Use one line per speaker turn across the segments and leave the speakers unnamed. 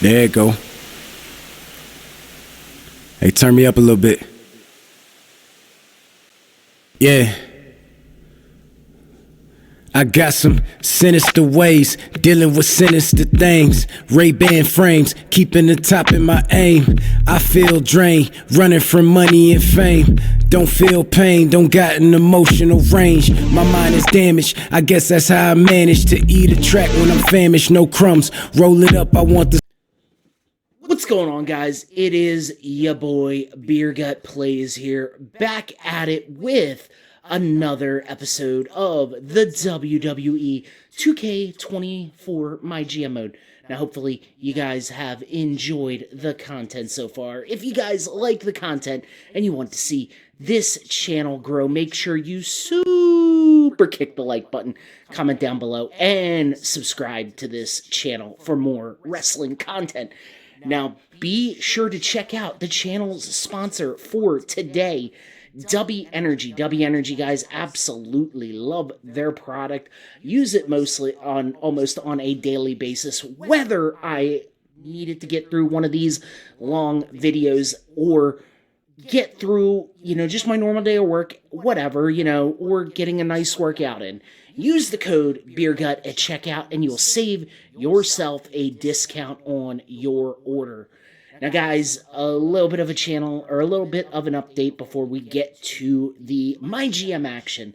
There you go. Hey, turn me up a little bit. Yeah. I got some sinister ways, dealing with sinister things. Ray-Ban frames, keeping the top in my aim. I feel drained, running from money and fame. Don't feel pain, don't got an emotional range. My mind is damaged, I guess that's how I manage to eat a track when I'm famished. No crumbs, roll it up, I want the...
What's going on, guys? It is ya boy Beer Gut Plays here, back at it with another episode of the WWE 2K24 MyGM mode. Now, hopefully, you guys have enjoyed the content so far. If you guys like the content and you want to see this channel grow, make sure you super kick the like button, comment down below, and subscribe to this channel for more wrestling content. Now, be sure to check out the channel's sponsor for today, Dubby Energy. Dubby Energy, guys, absolutely love their product. Use it almost on a daily basis, whether I needed to get through one of these long videos or get through, just my normal day of work, whatever, or getting a nice workout in. Use the code BeerGut at checkout and you'll save yourself a discount on your order. Now, guys, a little bit of an update before we get to the MyGM action.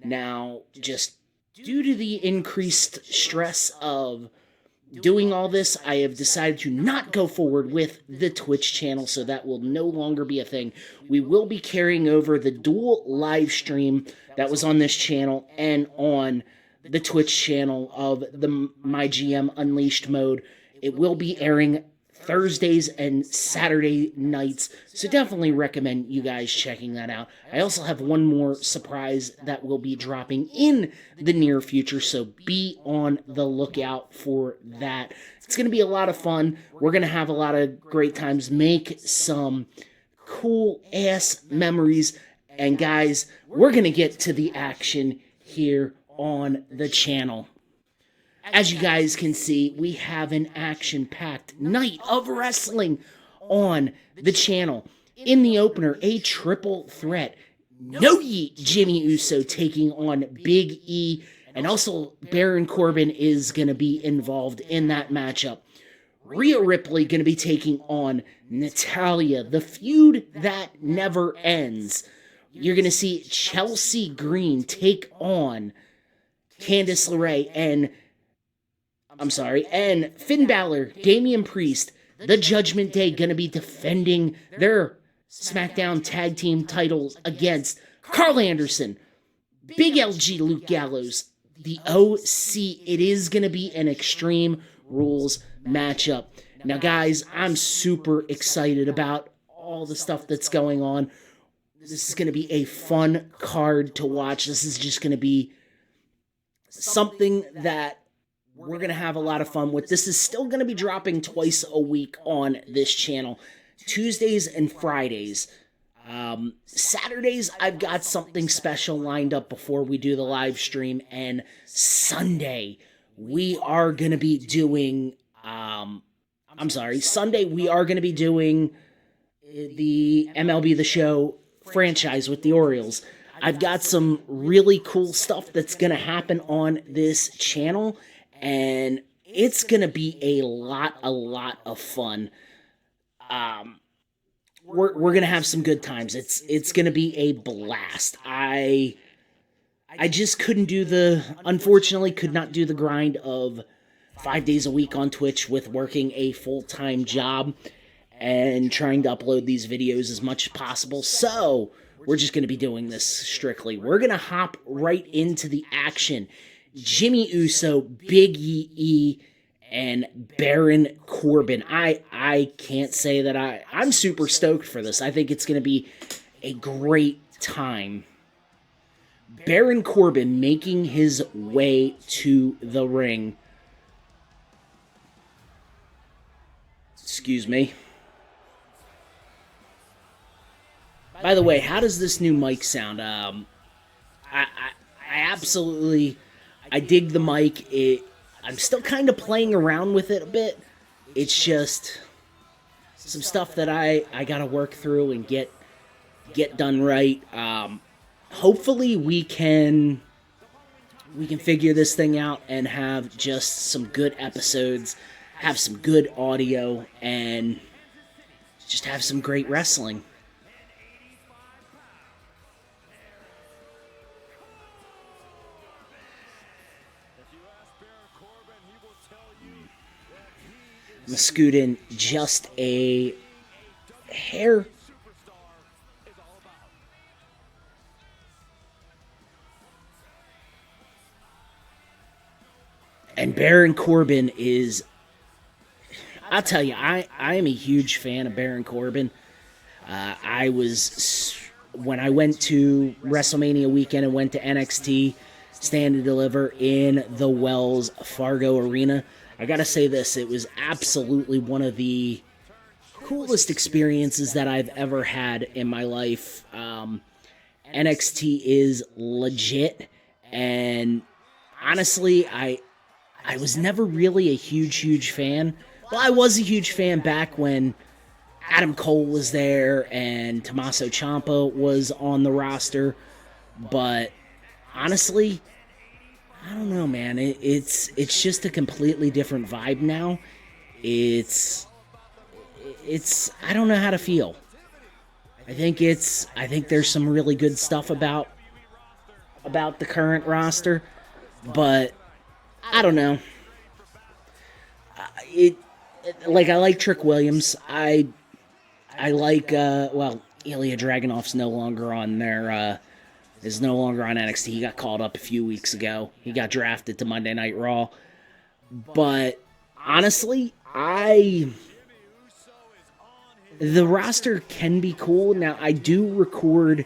Now, just due to the increased stress of doing all this, I have decided to not go forward with the Twitch channel, so that will no longer be a thing. We will be carrying over the dual live stream that was on this channel and on the Twitch channel of the MyGM Unleashed mode. It will be airing Thursdays and Saturday nights, so definitely recommend you guys checking that out. I also have one more surprise that will be dropping in the near future, so be on the lookout for that. It's going to be a lot of fun. We're going to have a lot of great times, make some cool-ass memories, and guys, we're going to get to the action here on the channel. As you guys can see, we have an action-packed night of wrestling on the channel. In the opener, a triple threat. No Yeet Jimmy Uso taking on Big E, and also Baron Corbin is going to be involved in that matchup. Rhea Ripley going to be taking on Natalya, the feud that never ends. You're going to see Chelsea Green take on Candice LeRae and Finn Balor, Damian Priest, the Judgment Day, going to be defending their SmackDown Tag Team titles against Carl Anderson, Big LG Luke Gallows, the OC. It is going to be an Extreme Rules matchup. Now, guys, I'm super excited about all the stuff that's going on. This is going to be a fun card to watch. This is just going to be something that we're going to have a lot of fun with. This is still going to be dropping twice a week on this channel, Tuesdays and Fridays. Saturdays, I've got something special lined up before we do the live stream, and Sunday, we are going to be doing, Sunday, we are going to be doing the MLB The Show franchise with the Orioles. I've got some really cool stuff that's going to happen on this channel, and it's going to be a lot of fun. We're going to have some good times. It's going to be a blast. I just unfortunately could not do the grind of 5 days a week on Twitch with working a full-time job and trying to upload these videos as much as possible. So we're just going to be doing this strictly. We're going to hop right into the action. Jimmy Uso, Big E, and Baron Corbin. I can't say that I'm super stoked for this. I think it's going to be a great time. Baron Corbin making his way to the ring. Excuse me. By the way, how does this new mic sound? I absolutely, I dig the mic. I'm still kind of playing around with it a bit. it's just some stuff that I gotta work through and get done right. Hopefully we can figure this thing out and have just some good episodes, have some good audio, and just have some great wrestling. I'm gonna scoot in just a hair. And Baron Corbin is, I'll tell you, I am a huge fan of Baron Corbin. When I went to WrestleMania weekend and went to NXT, Stand and Deliver in the Wells Fargo Arena, I gotta say this, it was absolutely one of the coolest experiences that I've ever had in my life. NXT is legit, and honestly, I was never really a huge fan. Well, I was a huge fan back when Adam Cole was there and Tommaso Ciampa was on the roster, but honestly, I don't know, man. It's just a completely different vibe now. It's I don't know how to feel. I think there's some really good stuff about the current roster, but I don't know. I like Trick Williams. I like Ilya Dragunov's no longer on their is no longer on NXT. He got called up a few weeks ago. He got drafted to Monday Night Raw. But honestly, the roster can be cool. Now, I do record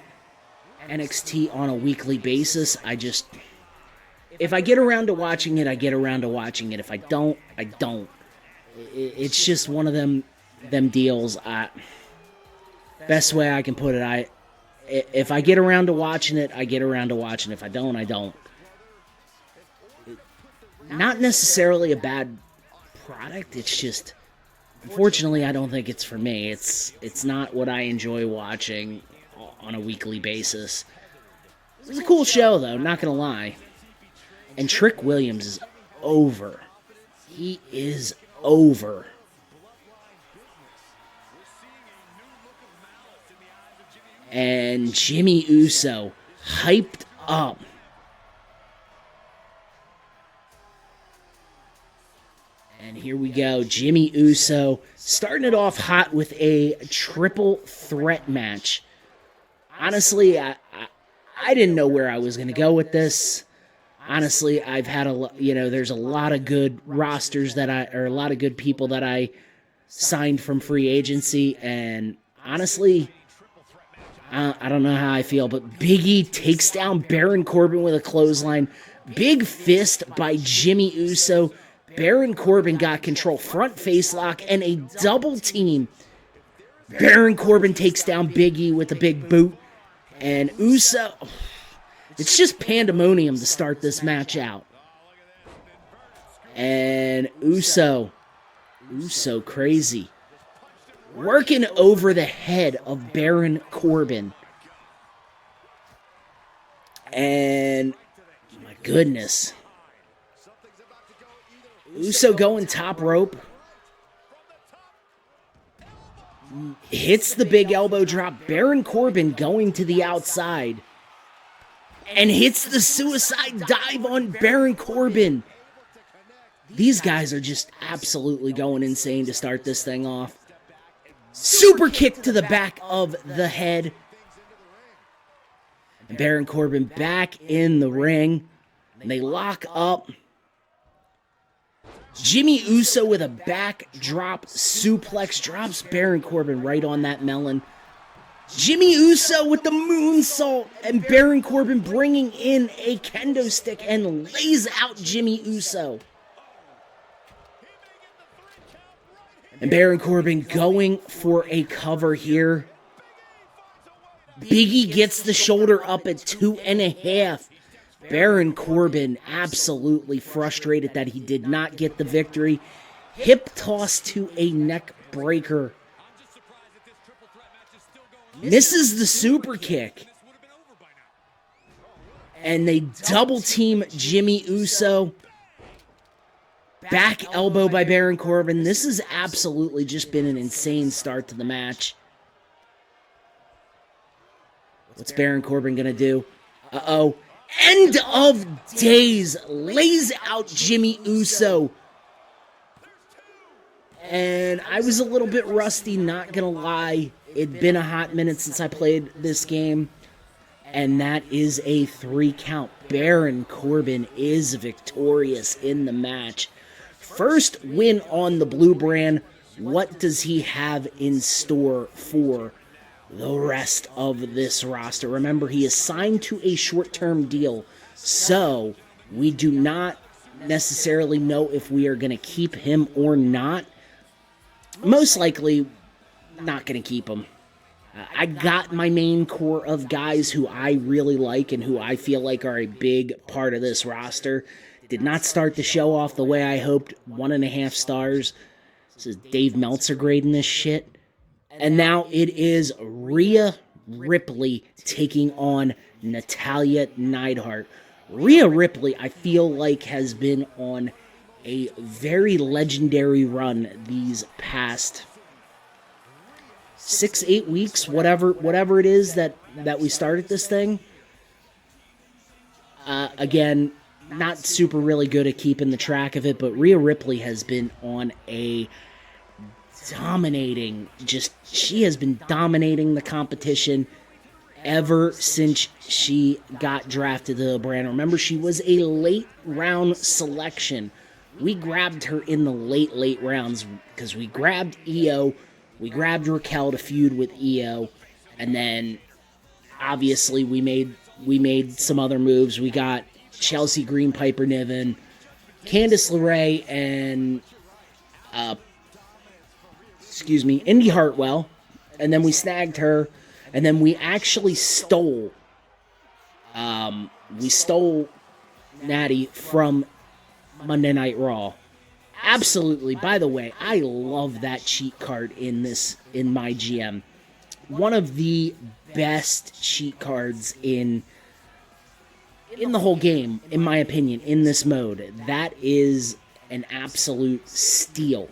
NXT on a weekly basis. If I get around to watching it, I get around to watching it. If I don't, I don't. It's just one of them deals. Best way I can put it, if I get around to watching it, I get around to watching it. If I don't, I don't. Not necessarily a bad product. It's just, unfortunately, I don't think it's for me. It's not what I enjoy watching on a weekly basis. It was a cool show, though, not gonna lie. And Trick Williams is over. He is over. And Jimmy Uso hyped up. And here we go. Jimmy Uso starting it off hot with a triple threat match. Honestly, I didn't know where I was going to go with this. Honestly, I've had there's a lot of good rosters a lot of good people that I signed from free agency. And honestly, I don't know how I feel, but Big E takes down Baron Corbin with a clothesline. Big fist by Jimmy Uso. Baron Corbin got control. Front face lock and a double team. Baron Corbin takes down Big E with a big boot. And Uso... It's just pandemonium to start this match out. And Uso crazy. Working over the head of Baron Corbin. And, my goodness. Uso going top rope. Hits the big elbow drop. Baron Corbin going to the outside. And hits the suicide dive on Baron Corbin. These guys are just absolutely going insane to start this thing off. Super kick to the back of the head. And Baron Corbin back in the ring. And they lock up. Jimmy Uso with a backdrop suplex drops Baron Corbin right on that melon. Jimmy Uso with the moonsault, and Baron Corbin bringing in a kendo stick and lays out Jimmy Uso. And Baron Corbin going for a cover here. Big E gets the shoulder up at 2.5. Baron Corbin absolutely frustrated that he did not get the victory. Hip toss to a neck breaker. Misses the super kick. And they double team Jimmy Uso. Back elbow by Baron Corbin. This has absolutely just been an insane start to the match. What's Baron Corbin going to do? Uh-oh. End of days. Lays out Jimmy Uso. And I was a little bit rusty, not going to lie. It'd been a hot minute since I played this game. And that is a 3 count. Baron Corbin is victorious in the match. First win on the blue brand. What does he have in store for the rest of this roster? Remember, he is signed to a short-term deal, so we do not necessarily know if we are going to keep him or not. Most likely, not going to keep him. I got my main core of guys who I really like and who I feel like are a big part of this roster. Did not start the show off the way I hoped. 1.5 stars. This is Dave Meltzer grading this shit. And now it is Rhea Ripley taking on Natalya Neidhart. Rhea Ripley, I feel like, has been on a very legendary run these past 6-8 weeks, whatever it is that we started this thing. Again, not super really good at keeping the track of it, but Rhea Ripley has been on a she has been dominating the competition ever since she got drafted to the brand. Remember, she was a late round selection. We grabbed her in the late rounds because we grabbed Io, we grabbed Raquel to feud with Io, and then obviously we made some other moves. We got Chelsea Green, Piper Niven, Candice LeRae, and Indy Hartwell, and then we snagged her, and then we actually stole Natty from Monday Night Raw. Absolutely. By the way, I love that cheat card in MyGM. One of the best cheat cards in the whole game, in my opinion, in this mode. That is an absolute steal.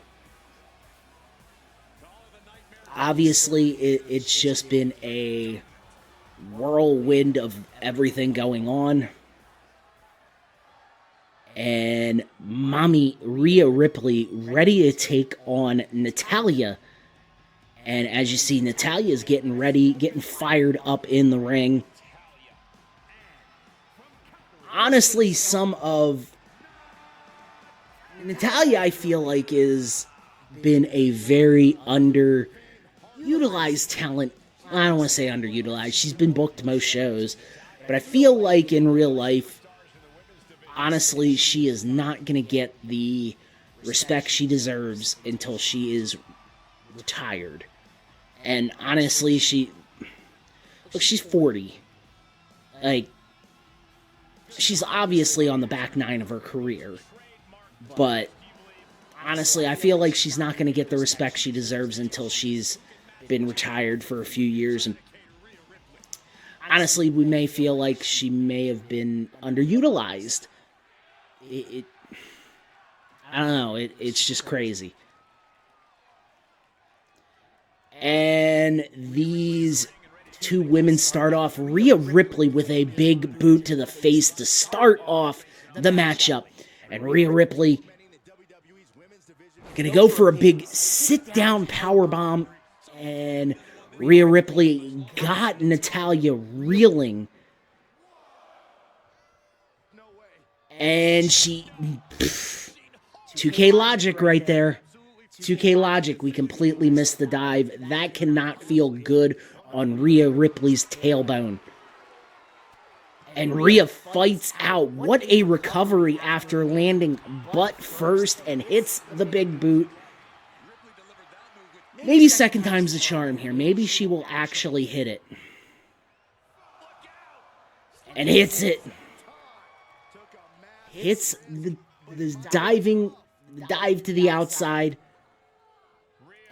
Obviously, it's just been a whirlwind of everything going on. And Mommy Rhea Ripley ready to take on Natalya. And as you see, Natalya is getting ready, getting fired up in the ring. Honestly, Natalya, I feel like, has been a very underutilized talent. I don't want to say underutilized. She's been booked most shows. But I feel like in real life, honestly, she is not going to get the respect she deserves until she is retired. And honestly, she's 40. Like, she's obviously on the back nine of her career. But honestly, I feel like she's not going to get the respect she deserves until she's been retired for a few years. And honestly, we may feel like she may have been underutilized. I don't know. It's just crazy. And these two women start off. Rhea Ripley with a big boot to the face to start off the matchup. And Rhea Ripley gonna go for a big sit-down powerbomb. And Rhea Ripley got Natalya reeling. And 2K logic right there. 2K logic. We completely missed the dive. That cannot feel good on Rhea Ripley's tailbone. And Rhea fights out. What a recovery after landing butt first and hits the big boot. Maybe second time's the charm here. Maybe she will actually hit it. And hits it. Hits the diving dive to the outside.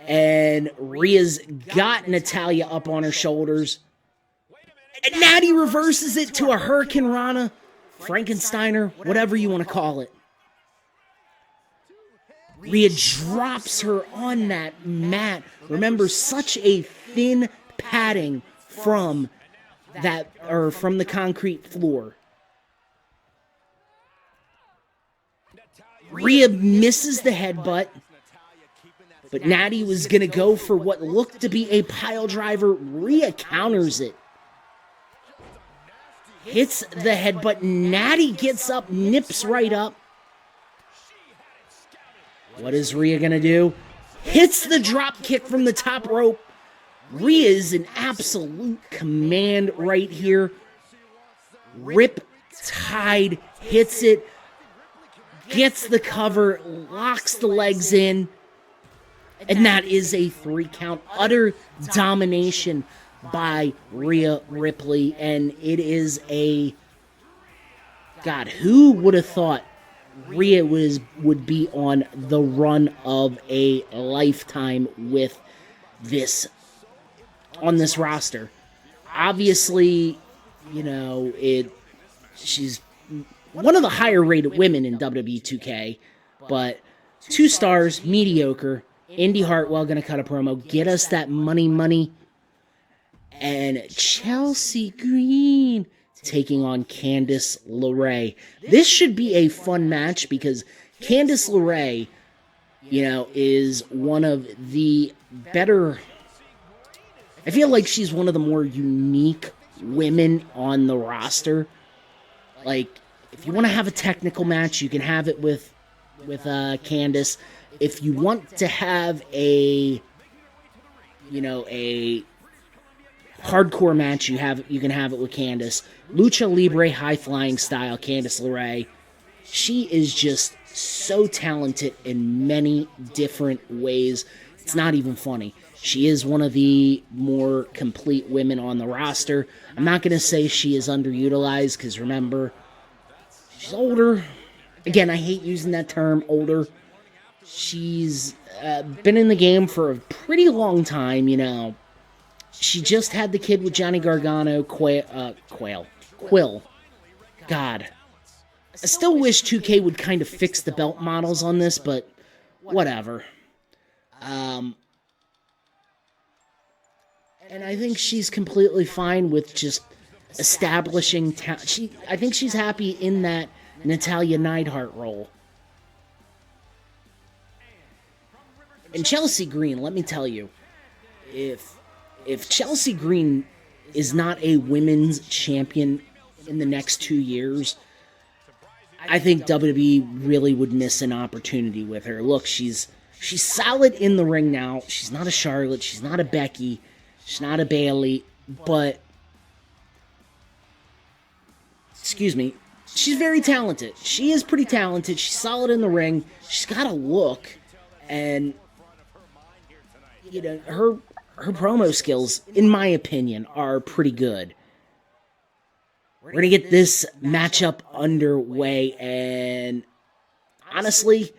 And Rhea's got Natalya up on her shoulders. And Natty reverses it to a Hurricane Rana, Frankensteiner, whatever you want to call it. Rhea drops her on that mat. Remember, such a thin padding from the concrete floor. Rhea misses the headbutt, but Natty was going to go for what looked to be a pile driver. Rhea counters it. Hits the headbutt. Natty gets up, nips right up. What is Rhea going to do? Hits the drop kick from the top rope. Rhea is in absolute command right here. Rip-Tide hits it. Gets the cover. Locks the legs in. And that is a 3 count. Utter domination by Rhea Ripley. And it is a... God, who would have thought Rhea would be on the run of a lifetime with this, on this roster? Obviously, you know, she's one of the higher rated women in WWE 2K, but 2 stars, mediocre. Indy Hartwell gonna cut a promo, get us that money, and Chelsea Green taking on Candice LeRae. This should be a fun match because Candice LeRae, you know, is one of the better... I feel like she's one of the more unique women on the roster. Like, if you want to have a technical match, you can have it with Candice. If you want to have a hardcore match, you can have it with Candice. Lucha Libre, high-flying style, Candice LeRae. She is just so talented in many different ways. It's not even funny. She is one of the more complete women on the roster. I'm not going to say she is underutilized, because remember, she's older. Again, I hate using that term, older. She's been in the game for a pretty long time, you know. She just had the kid with Johnny Gargano, Quill. God. I still wish 2K would kind of fix the belt models on this, but whatever. And I think she's completely fine with just establishing... I think she's happy in that Natalya Neidhart role. And Chelsea Green, let me tell you, if Chelsea Green is not a women's champion in the next 2 years, I think WWE really would miss an opportunity with her. Look, she's solid in the ring now. She's not a Charlotte. She's not a Becky. She's not a Bayley. But, excuse me, she's very talented. She is pretty talented. She's solid in the ring. She's got a look. And, you know, her promo skills, in my opinion, are pretty good. We're going to get this matchup underway, and honestly,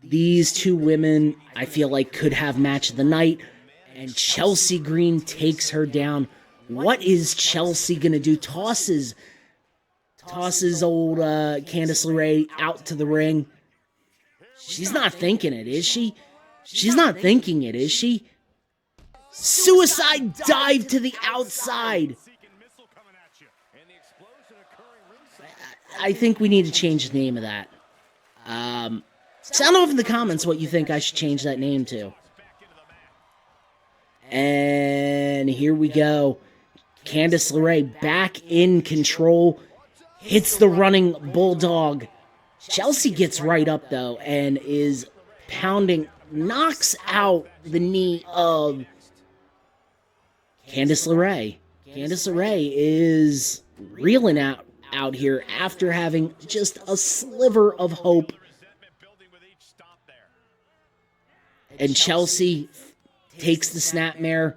these 2 women, I feel like, could have match of the night, and Chelsea Green takes her down. What is Chelsea going to do? Tosses old Candice LeRae out to the ring. She's not thinking it, is she? She's not thinking it, is she? Suicide dive to the outside. I think we need to change the name of that. Sound off in the comments what you think I should change that name to. And here we go. Candice LeRae back in control. Hits the running bulldog. Chelsea gets right up, though, and is pounding. Knocks out the knee of Candice LeRae. Candice LeRae is reeling out here after having just a sliver of hope. And Chelsea takes the snapmare.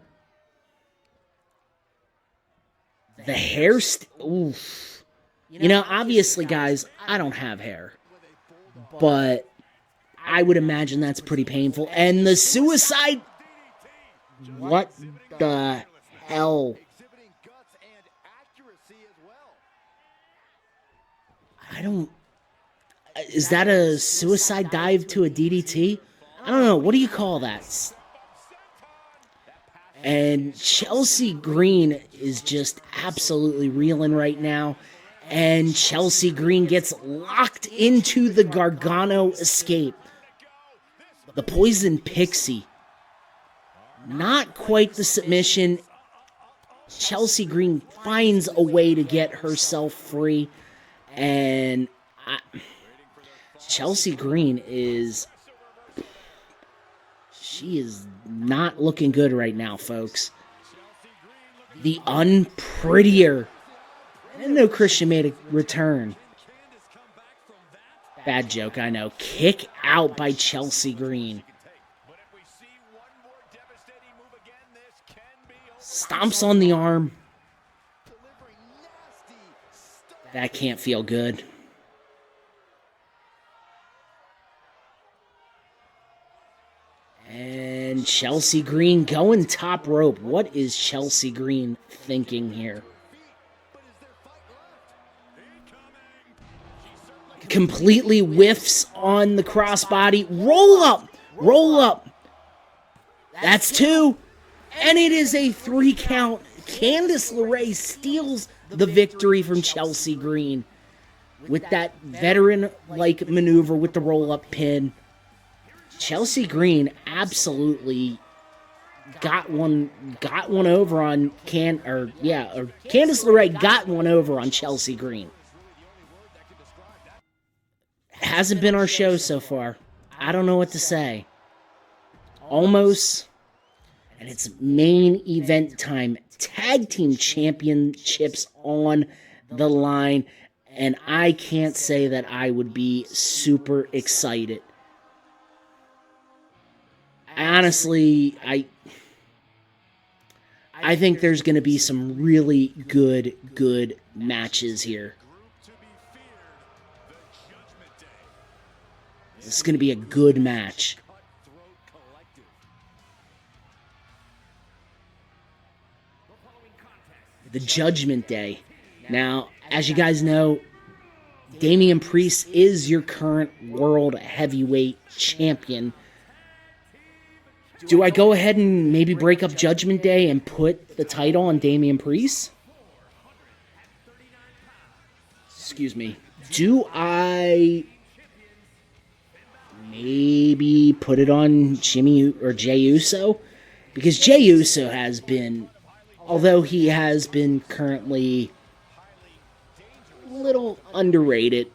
The hair... oof. You know, obviously, guys, I don't have hair. But I would imagine that's pretty painful. And the suicide... What the hell? I don't... Is that a suicide dive to a DDT? I don't know. What do you call that? And Chelsea Green is just absolutely reeling right now. And Chelsea Green gets locked into the Gargano escape. The Poison Pixie. Not quite the submission. Chelsea Green finds a way to get herself free. And Chelsea Green is... She is not looking good right now, folks. The unprettier. I didn't know Christian made a return. Bad joke, I know. Kick out by Chelsea Green. Stomps on the arm. That can't feel good. And Chelsea Green going top rope. What is Chelsea Green thinking here? Completely whiffs on the crossbody. Roll up! Roll up! That's 2. And it is a 3 count. Candice LeRae steals the victory from Chelsea Green with that veteran-like maneuver with the roll-up pin. Chelsea Green absolutely got one over on Candice LeRae got one over on Chelsea Green. Hasn't been our show so far. I don't know what to say. Almost. And it's main event time. Tag team championships on the line. And I can't say that I would be super excited. Honestly, I think there's going to be some really good matches here. This is going to be a good match. The Judgment Day. Now, as you guys know, Damian Priest is your current World Heavyweight Champion. Do I go ahead and maybe break up Judgment Day and put the title on Damian Priest? Excuse me. Do I maybe put it on Jimmy or Jey Uso? Because Jey Uso has been, although he has been currently a little underrated,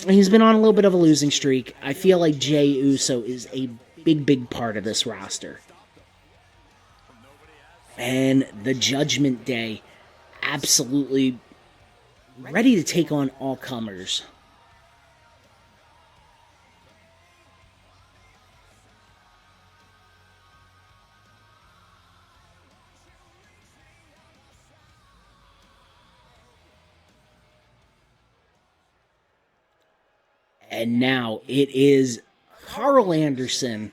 he's been on a little bit of a losing streak. I feel like Jey Uso is a big part of this roster. And the Judgment Day, absolutely ready to take on all comers. And now it is Carl Anderson,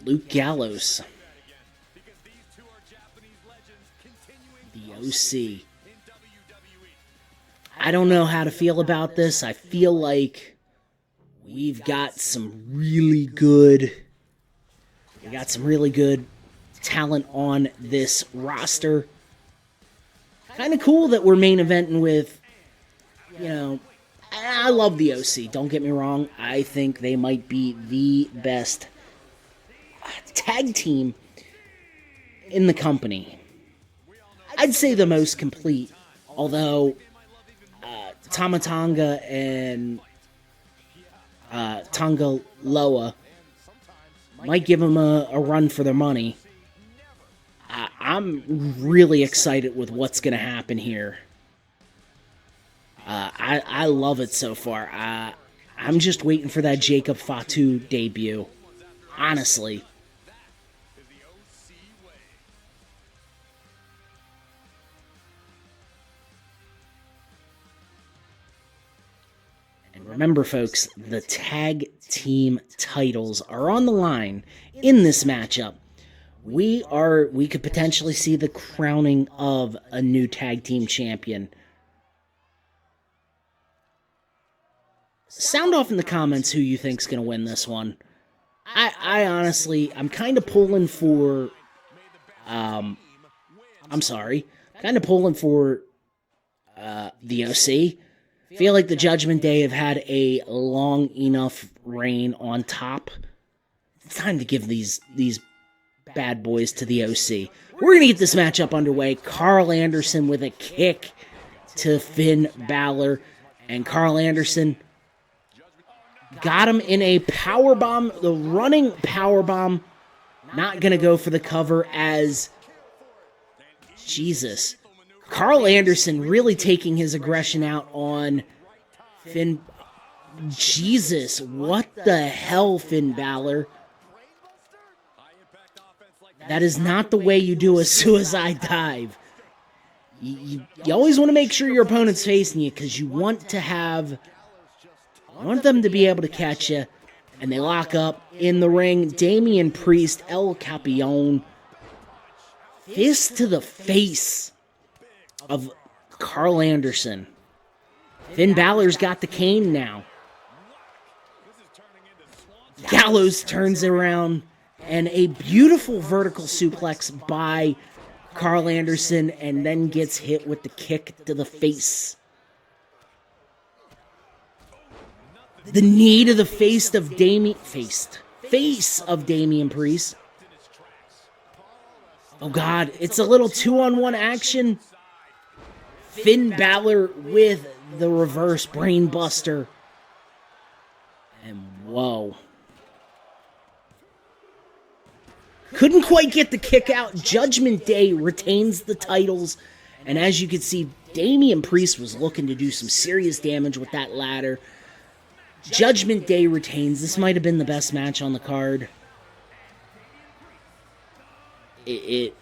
Luke Gallows, the OC. I don't know how to feel about this. I feel like we've got some really good talent on this roster. Kind of cool that we're main eventing with, I love the OC, don't get me wrong. I think they might be the best tag team in the company. I'd say the most complete, although Tama Tonga and Tonga Loa might give them a run for their money. I'm really excited with what's going to happen here. I love it so far. I'm just waiting for that Jacob Fatu debut. Honestly. And remember, folks, the tag team titles are on the line in this matchup. We could potentially see the crowning of a new tag team champion. Sound off in the comments who you think's going to win this one. I honestly, I'm kind of pulling for, kind of pulling for the OC. Feel like the Judgment Day have had a long enough reign on top. It's time to give these bad boys to the OC. We're going to get this matchup underway. Carl Anderson with a kick to Finn Balor. And Carl Anderson got him in a powerbomb, the running powerbomb. Not going to go for the cover as... Jesus. Carl Anderson really taking his aggression out on Finn. Jesus, what the hell, Finn Balor? That is not the way you do a suicide dive. You always want to make sure your opponent's facing you because you want them to be able to catch you. And they lock up in the ring. Damian Priest, El Capione. Fist to the face of Carl Anderson. Finn Balor's got the cane now. Gallows turns it around, and a beautiful vertical suplex by Carl Anderson, and then gets hit with the kick to the face. The knee to the face of Damian Priest. Oh God, it's a little 2-on-1 action. Finn Balor with the reverse brain buster. And whoa. Couldn't quite get the kick out. Judgment Day retains the titles. And as you can see, Damian Priest was looking to do some serious damage with that ladder. Judgment Day retains. This might have been the best match on the card. It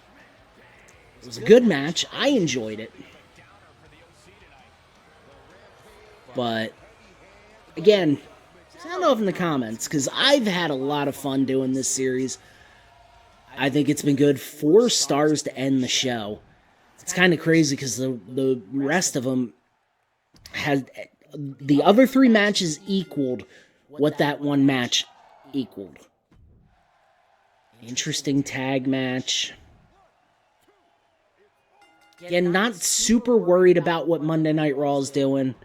was a good match. I enjoyed it. But, again, sound off in the comments, because I've had a lot of fun doing this series. I think it's been good. 4 stars to end the show. It's kind of crazy, because the rest of them had... The other 3 matches equaled what that one match equaled. Interesting tag match. Again, not super worried about what Monday Night Raw is doing.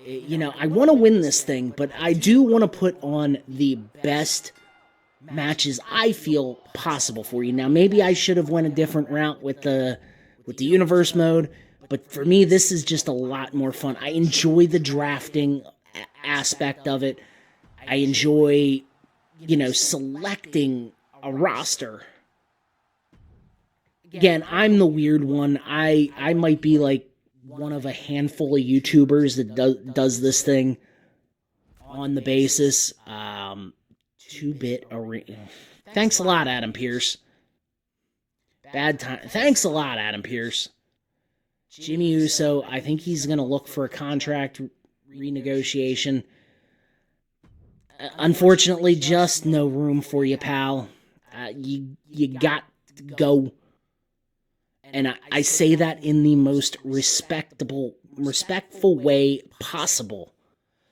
You know, I want to win this thing, but I do want to put on the best matches I feel possible for you. Now, maybe I should have went a different route with the universe mode, but for me, this is just a lot more fun. I enjoy the drafting aspect of it. I enjoy, you know, selecting a roster. Again, I'm the weird one. I might be like one of a handful of YouTubers that does this thing on the basis. 2-bit arena. Thanks a lot, Adam Pearce. Bad time. Thanks a lot, Adam Pearce. Jimmy Uso, I think he's going to look for a contract renegotiation. Unfortunately, just no room for you, pal. You got to go. And I say that in the most respectful way possible.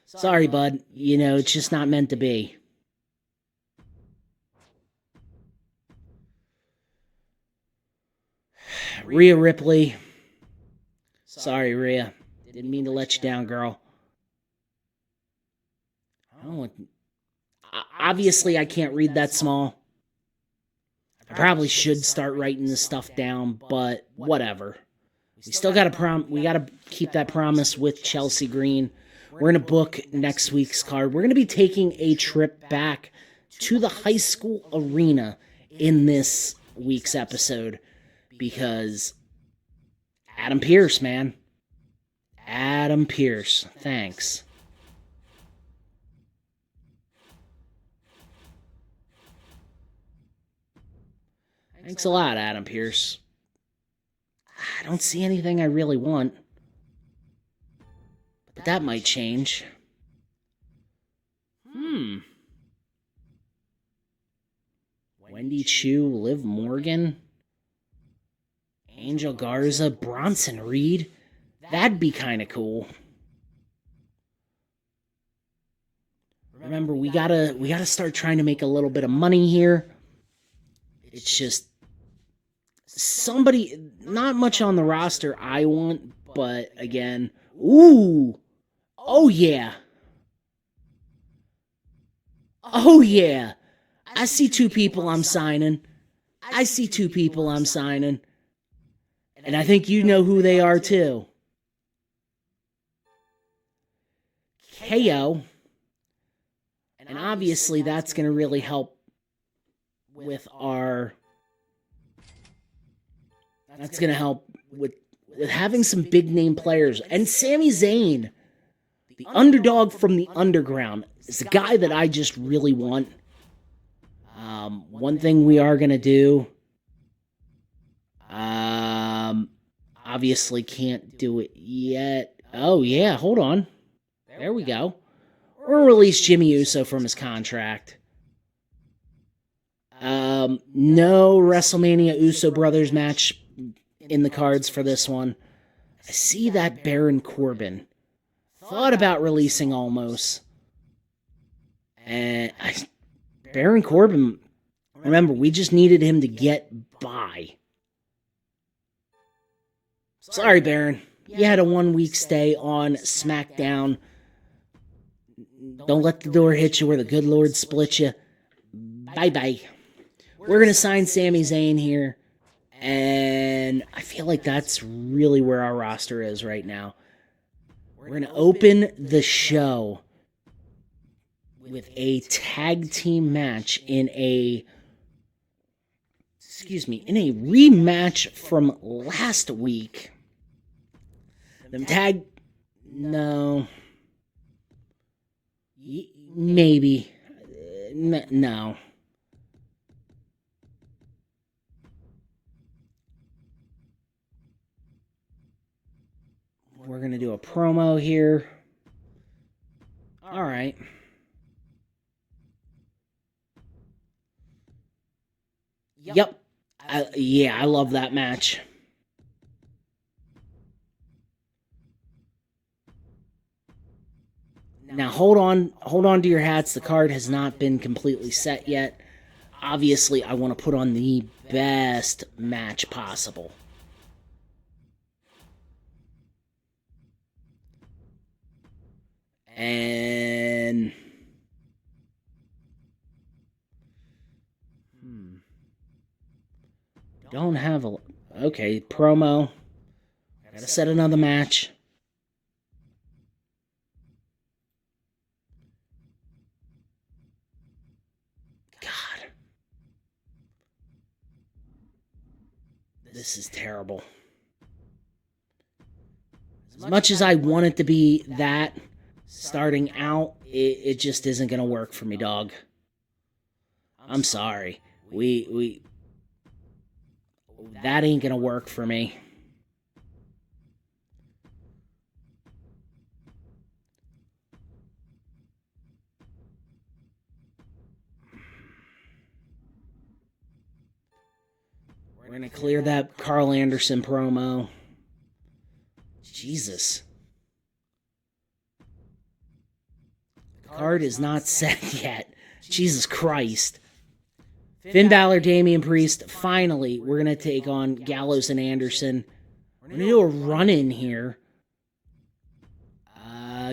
Sorry, bud. You know, it's just not meant to be. Rhea Ripley. Sorry, Rhea. Didn't mean to let you down, girl. Obviously, I can't read that small. I probably should start writing this stuff down, but whatever. We still got we got to keep that promise with Chelsea Green. We're going to book next week's card. We're going to be taking a trip back to the high school arena in this week's episode because Adam Pearce, man. Adam Pearce. Thanks. Thanks a lot, Adam Pearce. I don't see anything I really want. But that might change. Wendy Chu, Liv Morgan, Angel Garza, Bronson Reed. That'd be kind of cool. Remember, we gotta start trying to make a little bit of money here. It's just somebody, not much on the roster I want, but again, ooh, oh yeah. Oh yeah. I see two people I'm signing. And I think you know who they are too. KO. And obviously that's going to really help with our... That's going to help with having some big name players. And Sami Zayn, the underdog from the underground, is the guy that I just really want. One thing we are going to do, obviously can't do it yet. Oh yeah, hold on. There we go. Or release Jimmy Uso from his contract. No WrestleMania Uso Brothers match in the cards for this one. I see that Baron Corbin. Thought about releasing Almost. And Baron Corbin, remember, we just needed him to get by. Sorry, Baron. You had a 1 week stay on SmackDown. Don't let the door hit you where the good Lord split you. Bye-bye. We're going to sign Sami Zayn here. And I feel like that's really where our roster is right now. We're going to open the show with a tag team match in a rematch from last week. No. Maybe. No. We're going to do a promo here. All right. Yep. I love that match. Now hold on to your hats. The card has not been completely set yet. Obviously, I want to put on the best match possible. And don't have a... Okay, promo. Gotta set another match. God. This is terrible. As much as I want it to be that starting out, it just isn't gonna work for me, dog. I'm sorry. That ain't gonna work for me. We're gonna clear that Carl Anderson promo. Jesus. The card is not set yet. Jesus Christ. Finn Balor, Damian Priest. Finally, we're going to take on Gallows and Anderson. We're going to do a run-in here.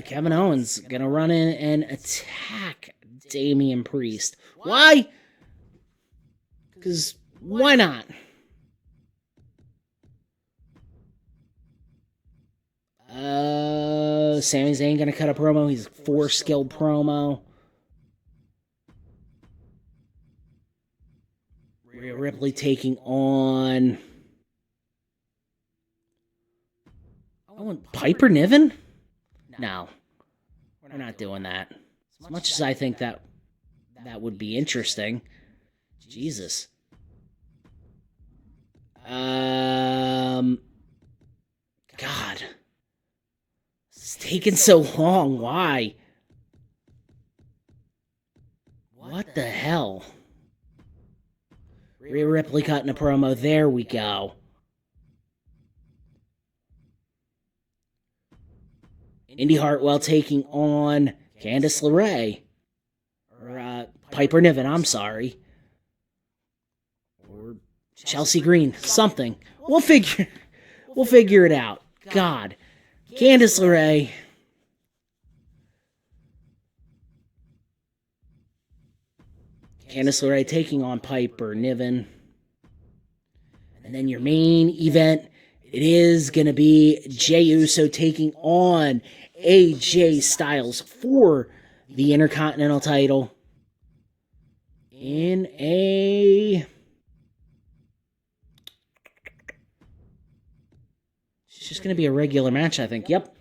Kevin Owens going to run in and attack Damian Priest. Why? Because why not? Sami Zayn going to cut a promo. He's a 4-skilled promo. Rhea Ripley taking on... I want Piper Niven? No. We're not doing that. As much as I think that would be interesting. Jesus. God. It's taking so long. Why? What the hell? Rhea Ripley cutting a promo. There we go. Indy Hartwell taking on Candice LeRae. Or Piper Niven, I'm sorry. Or Chelsea Green. Something. We'll figure it out. God. Candice LeRae. Candice LeRae taking on Piper Niven. And then your main event, it is going to be Jey Uso taking on AJ Styles for the Intercontinental title in a... It's just going to be a regular match, I think. Yep.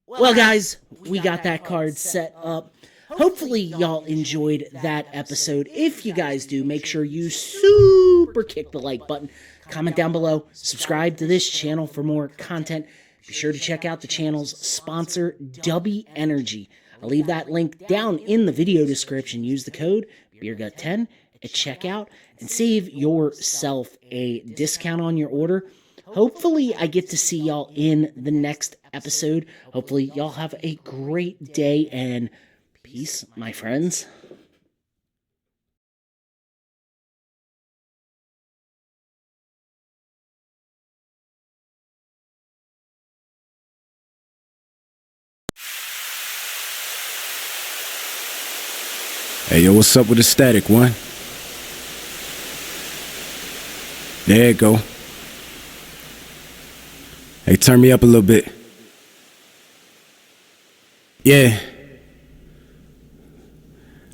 Well, guys, we got that card set up. Hopefully, y'all enjoyed that episode. If you guys do, make sure you super kick the like button. Comment down below. Subscribe to this channel for more content. Be sure to check out the channel's sponsor, Dubby Energy. I'll leave that link down in the video description. Use the code BeerGut10 at checkout and save yourself a discount on your order. Hopefully, I get to see y'all in the next episode. Hopefully, y'all have a great day and peace, my friends.
Hey, yo, what's up with the static one? There you go. Hey, turn me up a little bit. Yeah.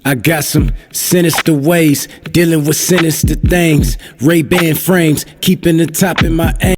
I got some sinister ways, dealing with sinister things. Ray-Ban frames, keeping the top in my aim.